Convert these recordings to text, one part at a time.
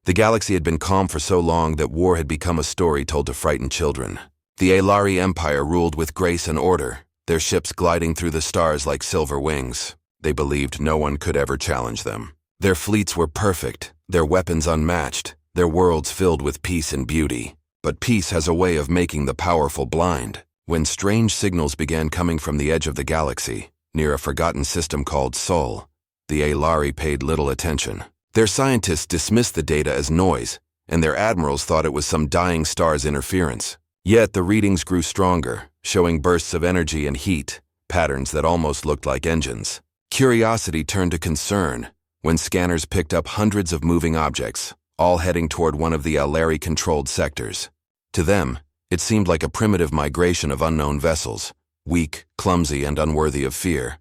The galaxy had been calm for so long that war had become a story told to frighten children. The Alari Empire ruled with grace and order, their ships gliding through the stars like silver wings. They believed no one could ever challenge them. Their fleets were perfect, their weapons unmatched, their worlds filled with peace and beauty. But peace has a way of making the powerful blind. When strange signals began coming from the edge of the galaxy, near a forgotten system called Sol, the Alari paid little attention. Their scientists dismissed the data as noise, and their admirals thought it was some dying star's interference. Yet the readings grew stronger, showing bursts of energy and heat, patterns that almost looked like engines. Curiosity turned to concern when scanners picked up hundreds of moving objects, all heading toward one of the Alari-controlled sectors. To them, it seemed like a primitive migration of unknown vessels, weak, clumsy, and unworthy of fear.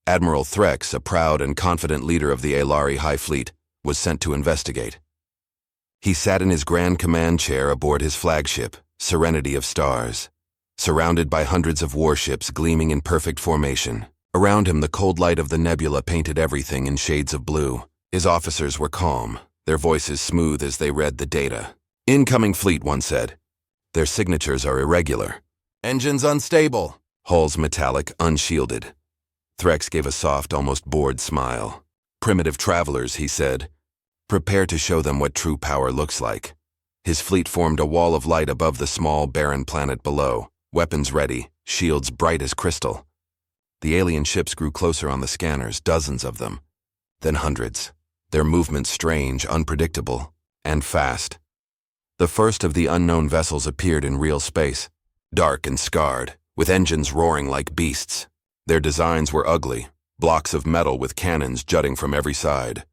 Admiral Threx, a proud and confident leader of the Alari High Fleet, was sent to investigate. He sat in his grand command chair aboard his flagship, Serenity of Stars, surrounded by hundreds of warships gleaming in perfect formation. Around him, the cold light of the nebula painted everything in shades of blue. His officers were calm, their voices smooth as they read the data. "Incoming fleet," one said. "Their signatures are irregular. Engines unstable." Hulls metallic, unshielded. Threx gave a soft, almost bored smile. "Primitive travelers," he said. "Prepare to show them what true power looks like." His fleet formed a wall of light above the small, barren planet below, weapons ready, shields bright as crystal. The alien ships grew closer on the scanners, dozens of them. Then hundreds, their movements strange, unpredictable, and fast. The first of the unknown vessels appeared in real space, dark and scarred, with engines roaring like beasts. Their designs were ugly, blocks of metal with cannons jutting from every side.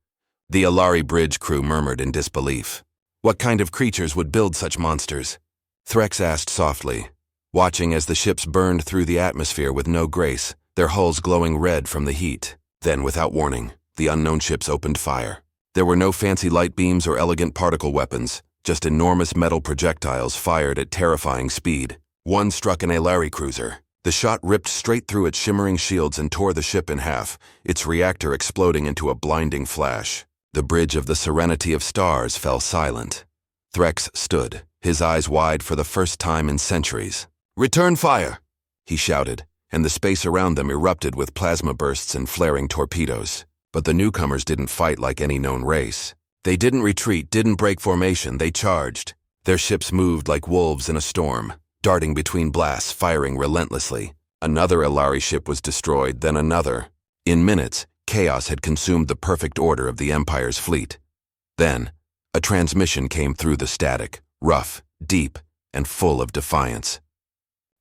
The Alari bridge crew murmured in disbelief. What kind of creatures would build such monsters? Threx asked softly, watching as the ships burned through the atmosphere with no grace, their hulls glowing red from the heat. Then, without warning, the unknown ships opened fire. There were no fancy light beams or elegant particle weapons, just enormous metal projectiles fired at terrifying speed. One struck an Alari cruiser. The shot ripped straight through its shimmering shields and tore the ship in half, its reactor exploding into a blinding flash. The bridge of the Serenity of Stars fell silent. Threx stood, his eyes wide for the first time in centuries. "Return fire!" he shouted, and the space around them erupted with plasma bursts and flaring torpedoes. But the newcomers didn't fight like any known race. They didn't retreat, didn't break formation, they charged. Their ships moved like wolves in a storm, darting between blasts, firing relentlessly. Another Alari ship was destroyed, then another. In minutes, chaos had consumed the perfect order of the Empire's fleet. Then, a transmission came through the static, rough, deep, and full of defiance.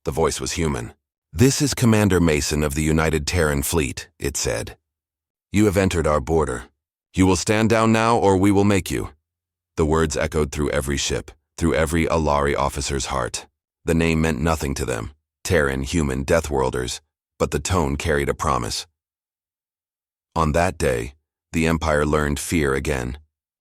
The voice was human. "This is Commander Mason of the United Terran Fleet," it said. "You have entered our border. You will stand down now, or we will make you." The words echoed through every ship, through every Alari officer's heart. The name meant nothing to them, Terran, human, Deathworlders, but the tone carried a promise. On that day, the Empire learned fear again.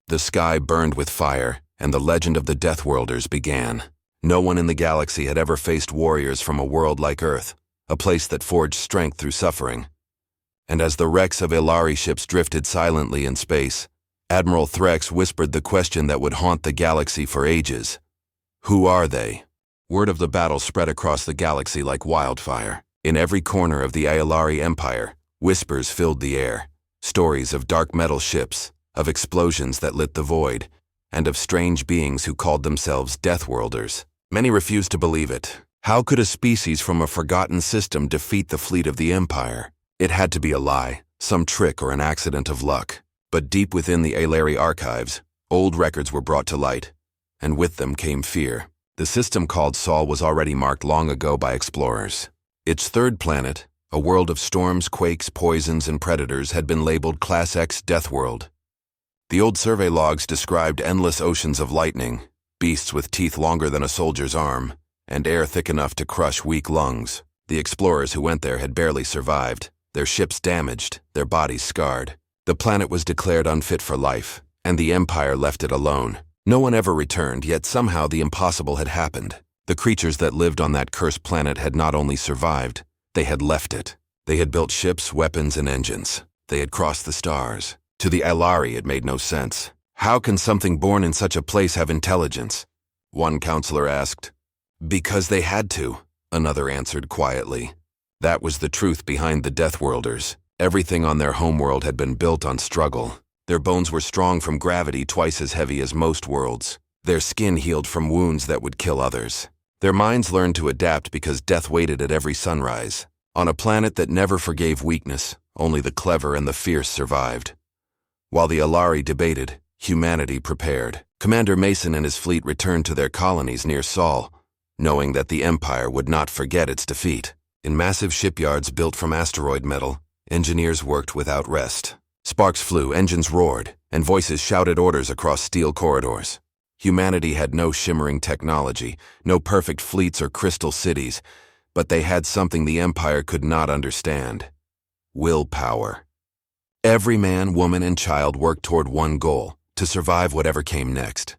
The sky burned with fire, and the legend of the Deathworlders began. No one in the galaxy had ever faced warriors from a world like Earth, a place that forged strength through suffering. And as the wrecks of Alari ships drifted silently in space, Admiral Threx whispered the question that would haunt the galaxy for ages. Who are they? Word of the battle spread across the galaxy like wildfire. In every corner of the Alari Empire, whispers filled the air. Stories of dark metal ships, of explosions that lit the void, and of strange beings who called themselves Deathworlders. Many refused to believe it. How could a species from a forgotten system defeat the fleet of the Empire? It had to be a lie, some trick or an accident of luck. But deep within the Alari archives, old records were brought to light, and with them came fear. The system called Sol was already marked long ago by explorers. Its third planet, a world of storms, quakes, poisons, and predators, had been labeled Class X Deathworld. The old survey logs described endless oceans of lightning, beasts with teeth longer than a soldier's arm, and air thick enough to crush weak lungs. The explorers who went there had barely survived, their ships damaged, their bodies scarred. The planet was declared unfit for life, and the Empire left it alone. No one ever returned, yet somehow the impossible had happened. The creatures that lived on that cursed planet had not only survived, they had left it. They had built ships, weapons, and engines. They had crossed the stars. To the Alari, it made no sense. How can something born in such a place have intelligence? One counselor asked. Because they had to, another answered quietly. That was the truth behind the Deathworlders. Everything on their homeworld had been built on struggle. Their bones were strong from gravity twice as heavy as most worlds. Their skin healed from wounds that would kill others. Their minds learned to adapt because death waited at every sunrise. On a planet that never forgave weakness, only the clever and the fierce survived. While the Alari debated, humanity prepared. Commander Mason and his fleet returned to their colonies near Sol, knowing that the Empire would not forget its defeat. In massive shipyards built from asteroid metal, engineers worked without rest. Sparks flew, engines roared, and voices shouted orders across steel corridors. Humanity had no shimmering technology, no perfect fleets or crystal cities, but they had something the Empire could not understand: willpower. Every man, woman, and child worked toward one goal: to survive whatever came next.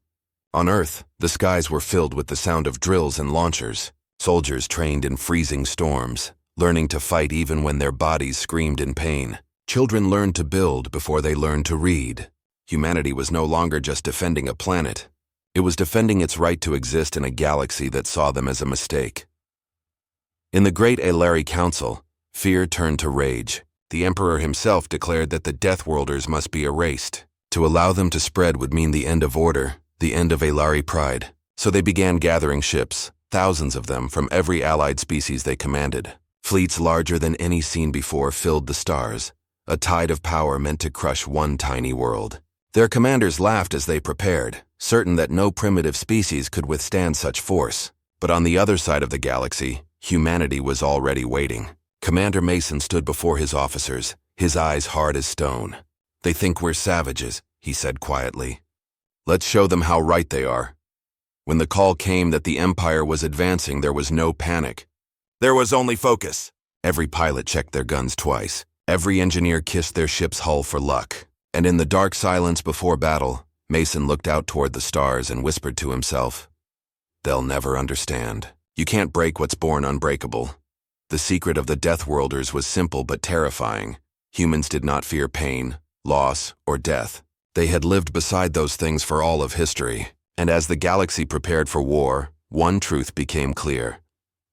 On Earth, the skies were filled with the sound of drills and launchers. Soldiers trained in freezing storms, learning to fight even when their bodies screamed in pain. Children learned to build before they learned to read. Humanity was no longer just defending a planet. It was defending its right to exist in a galaxy that saw them as a mistake. In the Great Alari Council, fear turned to rage. The Emperor himself declared that the Deathworlders must be erased. To allow them to spread would mean the end of order, the end of Alari pride. So they began gathering ships, thousands of them from every allied species they commanded. Fleets larger than any seen before filled the stars, a tide of power meant to crush one tiny world. Their commanders laughed as they prepared, certain that no primitive species could withstand such force. But on the other side of the galaxy, humanity was already waiting. Commander Mason stood before his officers, his eyes hard as stone. "They think we're savages," he said quietly. "Let's show them how right they are." When the call came that the Empire was advancing, there was no panic. There was only focus. Every pilot checked their guns twice. Every engineer kissed their ship's hull for luck. And in the dark silence before battle, Mason looked out toward the stars and whispered to himself, "They'll never understand. You can't break what's born unbreakable." The secret of the Deathworlders was simple but terrifying. Humans did not fear pain, loss, or death. They had lived beside those things for all of history. And as the galaxy prepared for war, one truth became clear.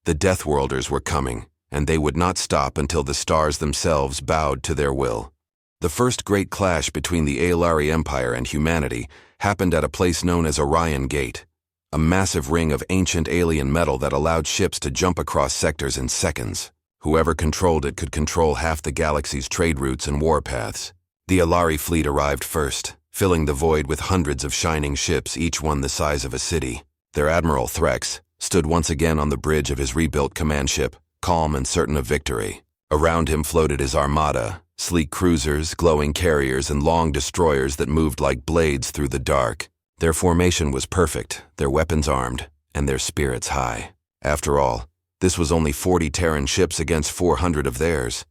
The Deathworlders were coming, and they would not stop until the stars themselves bowed to their will. The first great clash between the Alari Empire and humanity happened at a place known as Orion Gate, a massive ring of ancient alien metal that allowed ships to jump across sectors in seconds. Whoever controlled it could control half the galaxy's trade routes and warpaths. The Alari fleet arrived first, filling the void with hundreds of shining ships, each one the size of a city. Their admiral, Threx, stood once again on the bridge of his rebuilt command ship, calm and certain of victory. Around him floated his armada, sleek cruisers, glowing carriers, and long destroyers that moved like blades through the dark. Their formation was perfect, their weapons armed, and their spirits high. After all, this was only 40 Terran ships against 400 of theirs.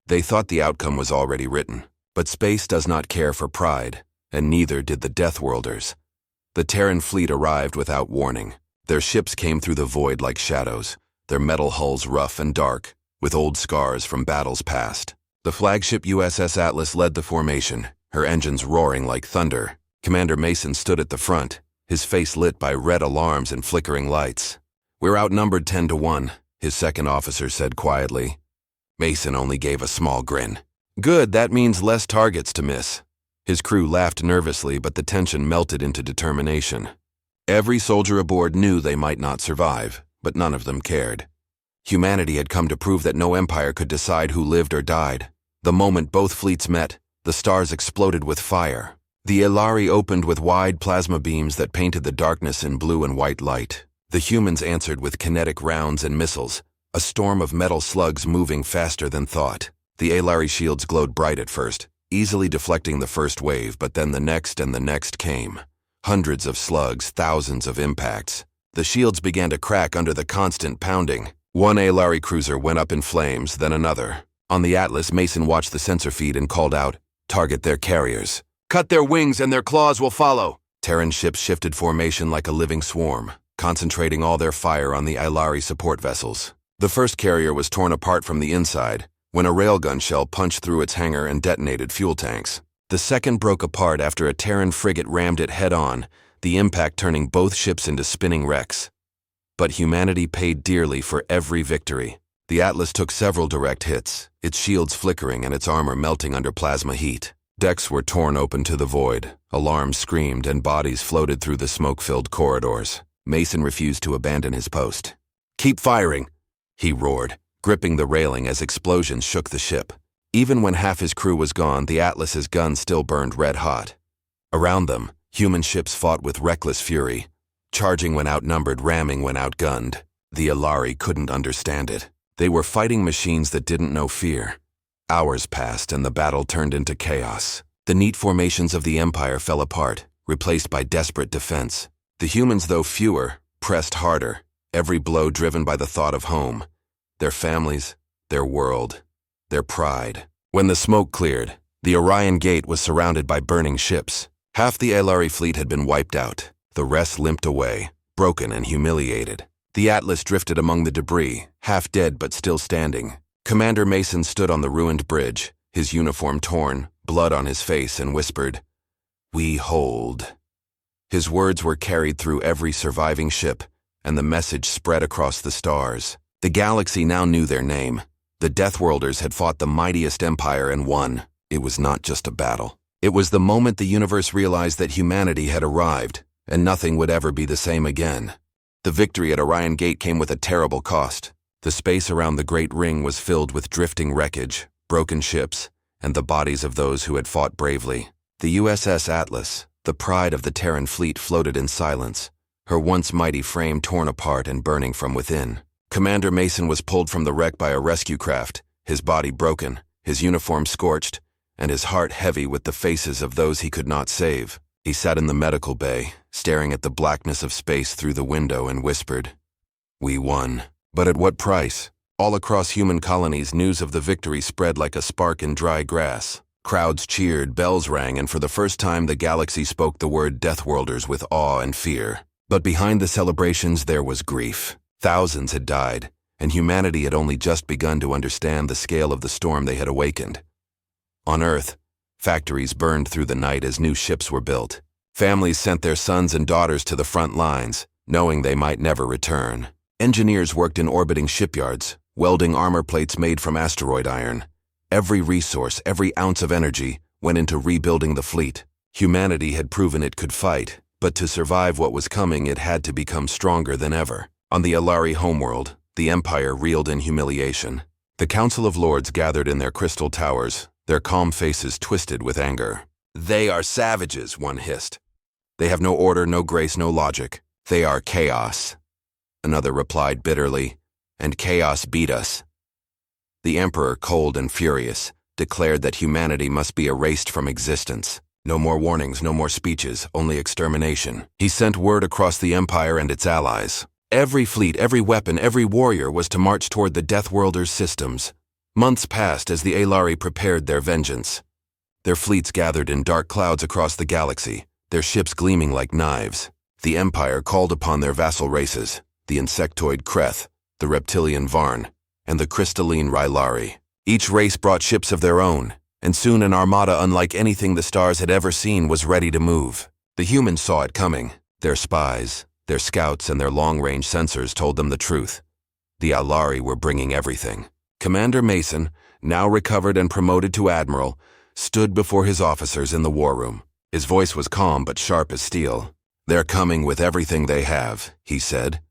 They thought the outcome was already written. But space does not care for pride, and neither did the Deathworlders. The Terran fleet arrived without warning. Their ships came through the void like shadows, their metal hulls rough and dark, with old scars from battles past. The flagship USS Atlas led the formation, her engines roaring like thunder. Commander Mason stood at the front, his face lit by red alarms and flickering lights. "We're outnumbered 10 to 1, his second officer said quietly. Mason only gave a small grin. "Good, that means less targets to miss." His crew laughed nervously, but the tension melted into determination. Every soldier aboard knew they might not survive, but none of them cared. Humanity had come to prove that no empire could decide who lived or died. The moment both fleets met, the stars exploded with fire. The Alari opened with wide plasma beams that painted the darkness in blue and white light. The humans answered with kinetic rounds and missiles, a storm of metal slugs moving faster than thought. The Alari shields glowed bright at first, easily deflecting the first wave, but then the next and the next came. Hundreds of slugs, thousands of impacts. The shields began to crack under the constant pounding. One Alari cruiser went up in flames, then another. On the Atlas, Mason watched the sensor feed and called out, "Target their carriers. Cut their wings and their claws will follow." Terran ships shifted formation like a living swarm, concentrating all their fire on the Alari support vessels. The first carrier was torn apart from the inside when a railgun shell punched through its hangar and detonated fuel tanks. The second broke apart after a Terran frigate rammed it head-on, the impact turning both ships into spinning wrecks. But humanity paid dearly for every victory. The Atlas took several direct hits, its shields flickering and its armor melting under plasma heat. Decks were torn open to the void, alarms screamed, and bodies floated through the smoke-filled corridors. Mason refused to abandon his post. "Keep firing!" he roared, gripping the railing as explosions shook the ship. Even when half his crew was gone, the Atlas's guns still burned red-hot. Around them, human ships fought with reckless fury, charging when outnumbered, ramming when outgunned. The Ilari couldn't understand it. They were fighting machines that didn't know fear. Hours passed and the battle turned into chaos. The neat formations of the Empire fell apart, replaced by desperate defense. The humans, though fewer, pressed harder, every blow driven by the thought of home, their families, their world, their pride. When the smoke cleared, the Orion Gate was surrounded by burning ships. Half the Ilari fleet had been wiped out. The rest limped away, broken and humiliated. The Atlas drifted among the debris, half dead but still standing. Commander Mason stood on the ruined bridge, his uniform torn, blood on his face, and whispered, "We hold." His words were carried through every surviving ship, and the message spread across the stars. The galaxy now knew their name. The Deathworlders had fought the mightiest empire and won. It was not just a battle. It was the moment the universe realized that humanity had arrived, and nothing would ever be the same again. The victory at Orion Gate came with a terrible cost. The space around the Great Ring was filled with drifting wreckage, broken ships, and the bodies of those who had fought bravely. The USS Atlas, the pride of the Terran fleet, floated in silence, her once mighty frame torn apart and burning from within. Commander Mason was pulled from the wreck by a rescue craft, his body broken, his uniform scorched, and his heart heavy with the faces of those he could not save. He sat in the medical bay, staring at the blackness of space through the window, and whispered, "We won. But at what price?" All across human colonies, news of the victory spread like a spark in dry grass. Crowds cheered, bells rang, and for the first time the galaxy spoke the word Deathworlders with awe and fear. But behind the celebrations there was grief. Thousands had died, and humanity had only just begun to understand the scale of the storm they had awakened. On Earth, factories burned through the night as new ships were built. Families sent their sons and daughters to the front lines, knowing they might never return. Engineers worked in orbiting shipyards, welding armor plates made from asteroid iron. Every resource, every ounce of energy, went into rebuilding the fleet. Humanity had proven it could fight, but to survive what was coming, it had to become stronger than ever. On the Ilari homeworld, the Empire reeled in humiliation. The Council of Lords gathered in their crystal towers, their calm faces twisted with anger. "They are savages," one hissed. "They have no order, no grace, no logic. They are chaos." Another replied bitterly, "And chaos beat us." The Emperor, cold and furious, declared that humanity must be erased from existence. No more warnings, no more speeches, only extermination. He sent word across the Empire and its allies. Every fleet, every weapon, every warrior was to march toward the Deathworlders' systems. Months passed as the Ilari prepared their vengeance. Their fleets gathered in dark clouds across the galaxy, their ships gleaming like knives. The Empire called upon their vassal races, the insectoid Kreth, the reptilian Varn, and the crystalline Rylari. Each race brought ships of their own, and soon an armada unlike anything the stars had ever seen was ready to move. The humans saw it coming. Their spies, their scouts, and their long-range sensors told them the truth. The Ilari were bringing everything. Commander Mason, now recovered and promoted to admiral, stood before his officers in the war room. His voice was calm but sharp as steel. "They're coming with everything they have," he said.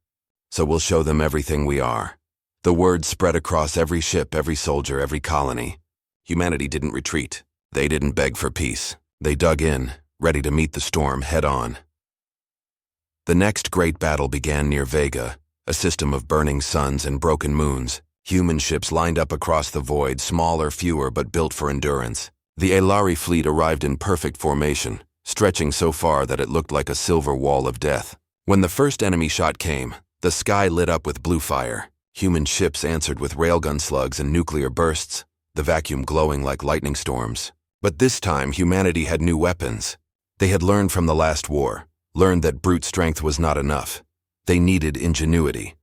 "So we'll show them everything we are." The word spread across every ship, every soldier, every colony. Humanity didn't retreat. They didn't beg for peace. They dug in, ready to meet the storm head-on. The next great battle began near Vega, a system of burning suns and broken moons. Human ships lined up across the void, smaller, fewer, but built for endurance. The Ilari fleet arrived in perfect formation, stretching so far that it looked like a silver wall of death. When the first enemy shot came, the sky lit up with blue fire. Human ships answered with railgun slugs and nuclear bursts, the vacuum glowing like lightning storms. But this time, humanity had new weapons. They had learned from the last war, learned that brute strength was not enough. They needed ingenuity.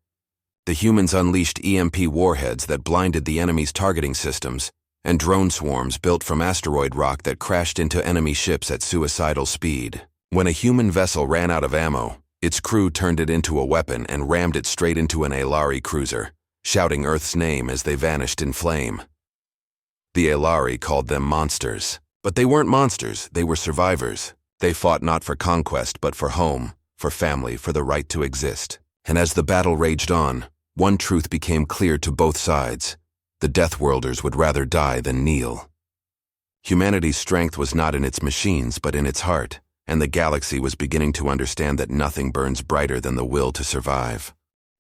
The humans unleashed EMP warheads that blinded the enemy's targeting systems, and drone swarms built from asteroid rock that crashed into enemy ships at suicidal speed. When a human vessel ran out of ammo, its crew turned it into a weapon and rammed it straight into an Aelari cruiser, shouting Earth's name as they vanished in flame. The Aelari called them monsters. But they weren't monsters, they were survivors. They fought not for conquest, but for home, for family, for the right to exist. And as the battle raged on, one truth became clear to both sides. The Deathworlders would rather die than kneel. Humanity's strength was not in its machines, but in its heart, and the galaxy was beginning to understand that nothing burns brighter than the will to survive.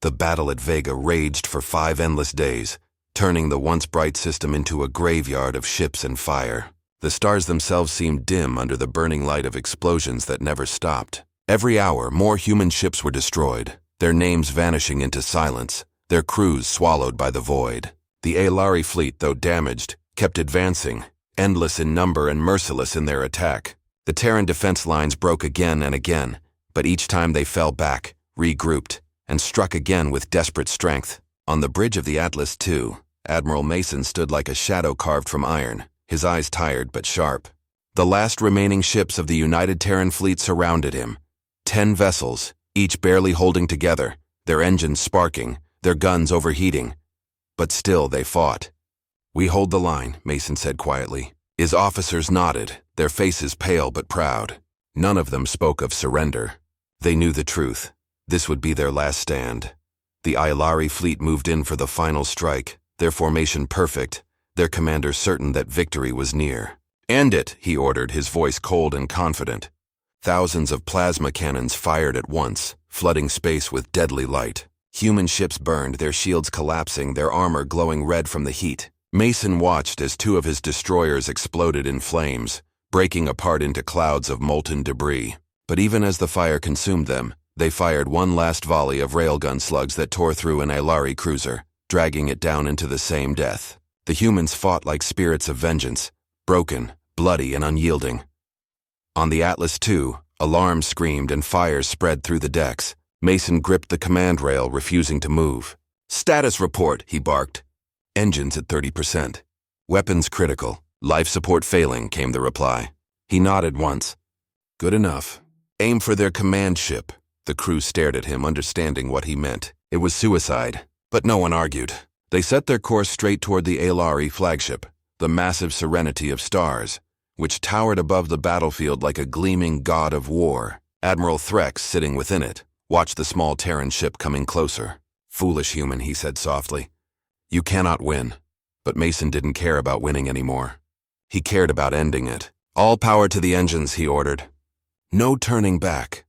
The battle at Vega raged for 5 endless days, turning the once bright system into a graveyard of ships and fire. The stars themselves seemed dim under the burning light of explosions that never stopped. Every hour, more human ships were destroyed, their names vanishing into silence, their crews swallowed by the void. The Aelari fleet, though damaged, kept advancing, endless in number and merciless in their attack. The Terran defense lines broke again and again, but each time they fell back, regrouped, and struck again with desperate strength. On the bridge of the Atlas II, Admiral Mason stood like a shadow carved from iron, his eyes tired but sharp. The last remaining ships of the United Terran fleet surrounded him. 10 vessels, each barely holding together, their engines sparking, their guns overheating. But still they fought. "We hold the line," Mason said quietly. His officers nodded, their faces pale but proud. None of them spoke of surrender. They knew the truth. This would be their last stand. The Aelari fleet moved in for the final strike, their formation perfect, their commander certain that victory was near. "End it," he ordered, his voice cold and confident. Thousands of plasma cannons fired at once, flooding space with deadly light. Human ships burned, their shields collapsing, their armor glowing red from the heat. Mason watched as 2 of his destroyers exploded in flames, breaking apart into clouds of molten debris. But even as the fire consumed them, they fired one last volley of railgun slugs that tore through an Aelari cruiser, dragging it down into the same death. The humans fought like spirits of vengeance, broken, bloody, and unyielding. On the Atlas II, alarms screamed and fires spread through the decks. Mason gripped the command rail, refusing to move. "Status report," he barked. "Engines at 30%. Weapons critical. Life support failing," came the reply. He nodded once. "Good enough. Aim for their command ship." The crew stared at him, understanding what he meant. It was suicide, but no one argued. They set their course straight toward the Aelari flagship, the massive Serenity of Stars, which towered above the battlefield like a gleaming god of war. Admiral Threx, sitting within it, watched the small Terran ship coming closer. "Foolish human," he said softly. "You cannot win." But Mason didn't care about winning anymore. He cared about ending it. "All power to the engines," he ordered. No turning back.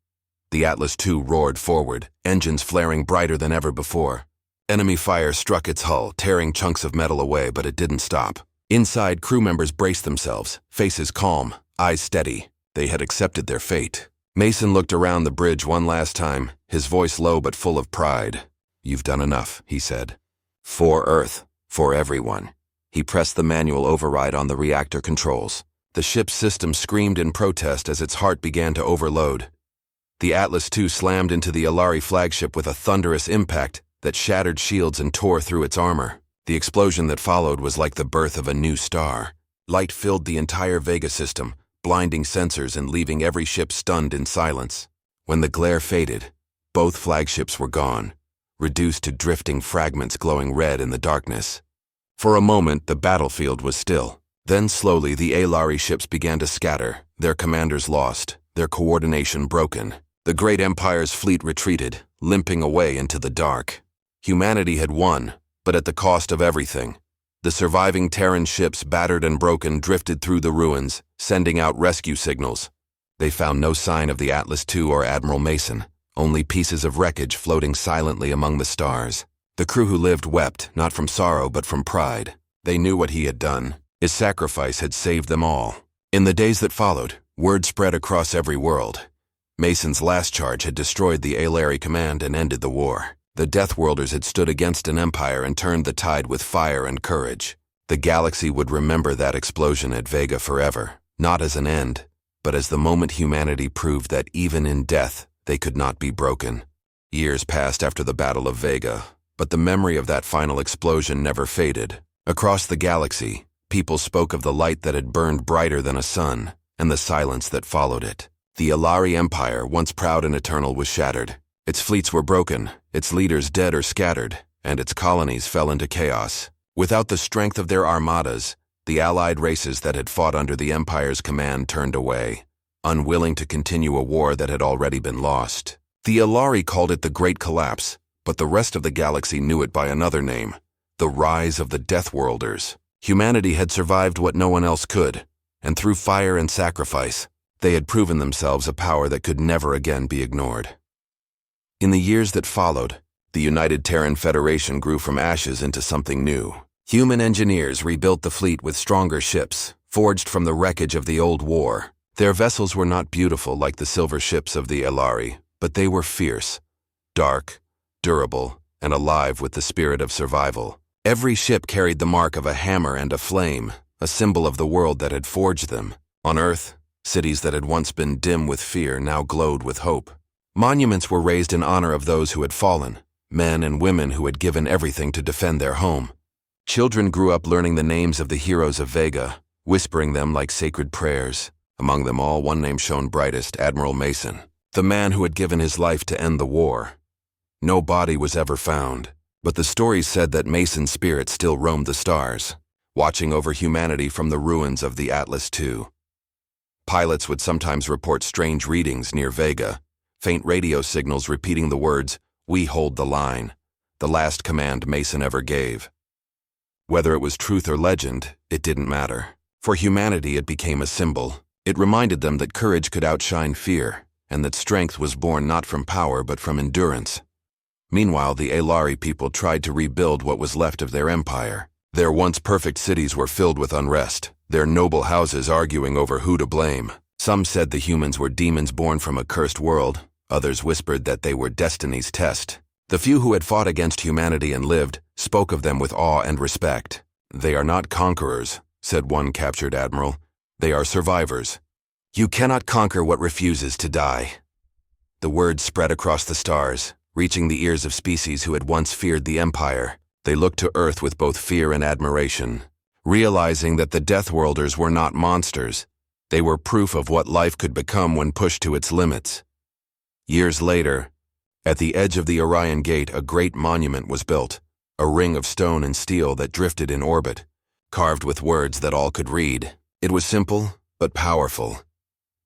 The Atlas II roared forward, engines flaring brighter than ever before. Enemy fire struck its hull, tearing chunks of metal away, but it didn't stop. Inside, crew members braced themselves, faces calm, eyes steady. They had accepted their fate. Mason looked around the bridge one last time, his voice low but full of pride. "You've done enough," he said. "For Earth, for everyone." He pressed the manual override on the reactor controls. The ship's system screamed in protest as its heart began to overload. The Atlas II slammed into the Aelari flagship with a thunderous impact that shattered shields and tore through its armor. The explosion that followed was like the birth of a new star. Light filled the entire Vega system, blinding sensors and leaving every ship stunned in silence. When the glare faded, both flagships were gone, reduced to drifting fragments glowing red in the darkness. For a moment, the battlefield was still. Then slowly, the Aelari ships began to scatter, their commanders lost, their coordination broken. The great Empire's fleet retreated, limping away into the dark. Humanity had won, but at the cost of everything. The surviving Terran ships, battered and broken, drifted through the ruins, sending out rescue signals. They found no sign of the Atlas II or Admiral Mason, only pieces of wreckage floating silently among the stars. The crew who lived wept, not from sorrow but from pride. They knew what he had done. His sacrifice had saved them all. In the days that followed, word spread across every world. Mason's last charge had destroyed the Aelari command and ended the war. The Deathworlders had stood against an empire and turned the tide with fire and courage. The galaxy would remember that explosion at Vega forever, not as an end, but as the moment humanity proved that even in death, they could not be broken. Years passed after the Battle of Vega, but the memory of that final explosion never faded. Across the galaxy, People spoke of the light that had burned brighter than a sun, and the silence that followed it. The Elari Empire, once proud and eternal, was shattered. Its fleets were broken, its leaders dead or scattered, and its colonies fell into chaos. Without the strength of their armadas, the allied races that had fought under the Empire's command turned away, unwilling to continue a war that had already been lost. The Elari called it the Great Collapse, but the rest of the galaxy knew it by another name, the rise of the Deathworlders. Humanity had survived what no one else could, and through fire and sacrifice, they had proven themselves a power that could never again be ignored. In the years that followed, the United Terran Federation grew from ashes into something new. Human engineers rebuilt the fleet with stronger ships, forged from the wreckage of the old war. Their vessels were not beautiful like the silver ships of the Elari, but they were fierce, dark, durable, and alive with the spirit of survival. Every ship carried the mark of a hammer and a flame, a symbol of the world that had forged them. On Earth, cities that had once been dim with fear now glowed with hope. Monuments were raised in honor of those who had fallen, men and women who had given everything to defend their home. Children grew up learning the names of the heroes of Vega, whispering them like sacred prayers. Among them all, one name shone brightest, Admiral Mason, the man who had given his life to end the war. No body was ever found, but the stories said that Mason's spirit still roamed the stars, watching over humanity from the ruins of the Atlas II. Pilots would sometimes report strange readings near Vega, faint radio signals repeating the words, "We hold the line," the last command Mason ever gave. Whether it was truth or legend, it didn't matter. For humanity, it became a symbol. It reminded them that courage could outshine fear, and that strength was born not from power but from endurance. Meanwhile, the Elari people tried to rebuild what was left of their empire. Their once perfect cities were filled with unrest, their noble houses arguing over who to blame. Some said the humans were demons born from a cursed world, others whispered that they were destiny's test. The few who had fought against humanity and lived spoke of them with awe and respect. "They are not conquerors," said one captured admiral. "They are survivors. You cannot conquer what refuses to die." The word spread across the stars, reaching the ears of species who had once feared the Empire. They looked to Earth with both fear and admiration, realizing that the Deathworlders were not monsters. They were proof of what life could become when pushed to its limits. Years later, at the edge of the Orion Gate, a great monument was built, a ring of stone and steel that drifted in orbit, carved with words that all could read. It was simple, but powerful.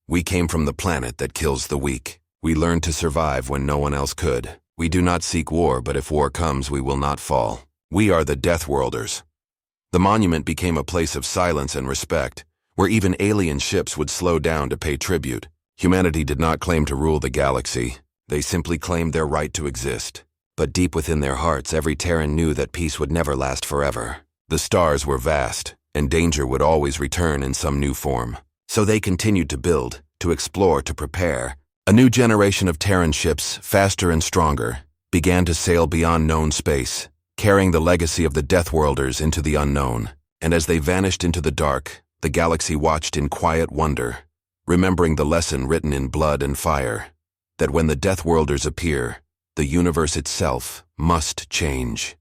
"We came from the planet that kills the weak. We learned to survive when no one else could. We do not seek war, but if war comes, we will not fall. We are the Deathworlders." The monument became a place of silence and respect, where even alien ships would slow down to pay tribute. Humanity did not claim to rule the galaxy. They simply claimed their right to exist. But deep within their hearts, every Terran knew that peace would never last forever. The stars were vast, and danger would always return in some new form. So they continued to build, to explore, to prepare. A new generation of Terran ships, faster and stronger, began to sail beyond known space, carrying the legacy of the Deathworlders into the unknown. And as they vanished into the dark, the galaxy watched in quiet wonder, remembering the lesson written in blood and fire, that when the Deathworlders appear, the universe itself must change.